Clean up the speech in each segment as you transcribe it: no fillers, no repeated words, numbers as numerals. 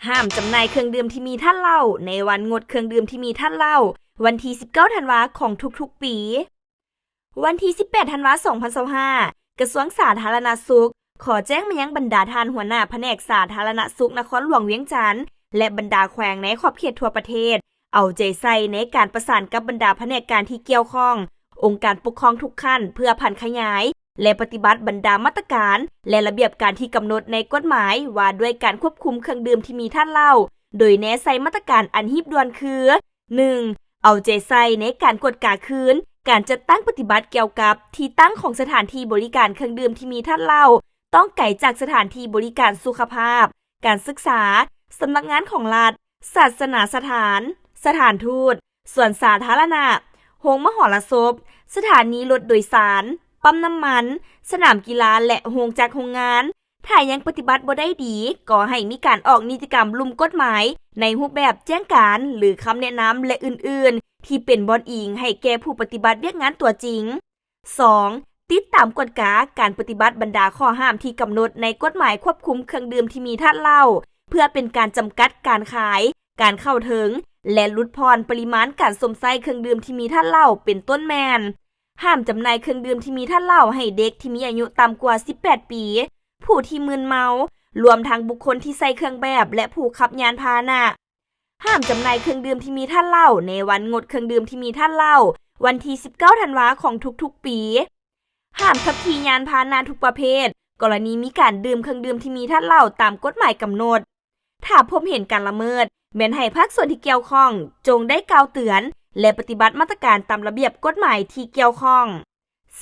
ห้ามจำหน่ายเครื่องดื่มที่มีท่านเหล้าในวันงดเครื่องดื่มที่มีท่านเหล้าวันที่19ธันวาของทุกๆปีวันที่18ธันวาคม2025กระทรวงสาธารณสุขขอแจ้งมายังบรรดาท่านหัวหน้าแผนกสาธารณสุขนครหลวงเวียงจันทน์และบรรดาแขวงในขอบเขตทั่วประเทศเอาใจใส่ในการประสานกับบรรดาแผนกการที่เกี่ยวข้ององค์การปกครองทุกขั้นเพื่อผันขยายและปฏิบัติบรรดามาตรการและระเบียบการที่กำหนดในกฎหมายว่าด้วยการควบคุมเครื่องดื่มที่มีท่านเหล้าโดยแนะใส่มาตรการอันหีบด่วนคือ 1. เอาใจใส่ในการกวดกาคืนการจัดตั้งปฏิบัติเกี่ยวกับที่ตั้งของสถานที่บริการเครื่องดื่มที่มีท่านเหล้าต้องไกลจากสถานที่บริการสุขภาพการศึกษาสำนักงานของรัฐศาสนาสถานทูตส่วนสาธารณะโรงมหรสพสถานีรถโดยสารปั๊มน้ำมันสนามกีฬาและโรงจักรโรงงานถ้ายังปฏิบัติบ่ได้ดีก็ให้มีการออกนิติกรรมลุ่มกฎหมายในรูปแบบแจ้งการหรือคำแนะนำและอื่นๆที่เป็นบอนอิงให้แก่ผู้ปฏิบัติเวียกงานตัวจริง 2. ติดตามกฎกาการปฏิบัติบรรดาข้อห้ามที่กำหนดในกฎหมายควบคุมเครื่องดื่มที่มีท่านเหล้าเพื่อเป็นการจำกัดการขายการเข้าถึงและลดพรปริมาณการสมใส่เครื่องดื่มที่มีท่านเหล้าเป็นต้นแมนห้ามจำหน่ายเครื่องดื่มที่มีท่านเหล้าให้เด็กที่มีอายุต่ำกว่า18ปีผู้ที่มึนเมารวมทั้งบุคคลที่ใส่เครื่องแบบและผู้ขับยานพาหนะห้ามจำหน่ายเครื่องดื่มที่มีท่านเหล้าในวันงดเครื่องดื่มที่มีท่านเหล้าวันที่19ธันวาคมของทุกๆปีห้ามขับขี่ยานพาหนะทุกประเภทกรณีมีการดื่มเครื่องดื่มที่มีท่านเหล้าตามกฎหมายกำหนดถ้าพบเห็นการละเมิดแม้นให้ภาคส่วนที่เกี่ยวข้องจงได้กล่าวเตือนและปฏิบัติมาตรการตามระเบียบกฎหมายที่เกี่ยวข้อง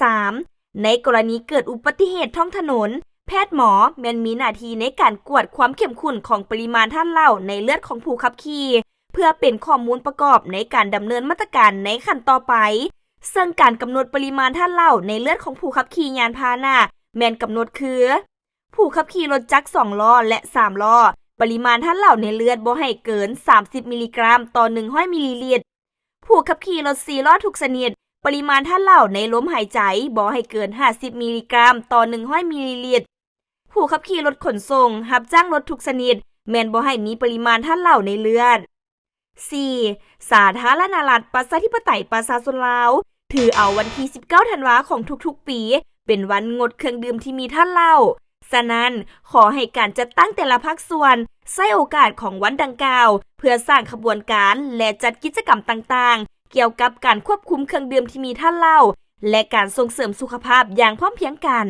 3. ในกรณีเกิดอุบัติเหตุท้องถนนแพทย์หมอแม้นมีหน้าที่ในการกวดความเข้มข้นของปริมาณท่านเหล้าในเลือดของผู้ขับขี่เพื่อเป็นข้อมูลประกอบในการดำเนินมาตรการในขั้นต่อไปซึ่งการกำหนดปริมาณท่านเหล้าในเลือดของผู้ขับขี่ยานพาหนะแม้นกำหนดคือผู้ขับขี่รถจักร2ล้อและ3ล้อปริมาณท่านเหล้าในเลือดบ่ให้เกิน30มิลลิกรัมต่อ100มิลลิลิตรผู้ขับขี่รถ4ล้อทุกชนิดปริมาณท่านเหล้าในลมหายใจบ่ให้เกิน50มิลลิกรัมต่อ100มิลลิลิตรผู้ขับขี่รถขนส่งรับจ้างรถทุกชนิดแม้นบ่ให้มีปริมาณท่านเหล้าในเลือด 4. สาธารณรัฐประชาธิปไตยประชาชนลาวถือเอาวันที่19ธันวาคมของทุกๆปีเป็นวันงดเครื่องดื่มที่มีท่านเหล้าฉะนั้นขอให้การจัดตั้งแต่ละภาคส่วนใช้โอกาสของวันดังกล่าวเพื่อสร้างขบวนการและจัดกิจกรรมต่างๆเกี่ยวกับการควบคุมเครื่องดื่มที่มีท่านเหล้าและการส่งเสริมสุขภาพอย่างพร้อมเพรียงกัน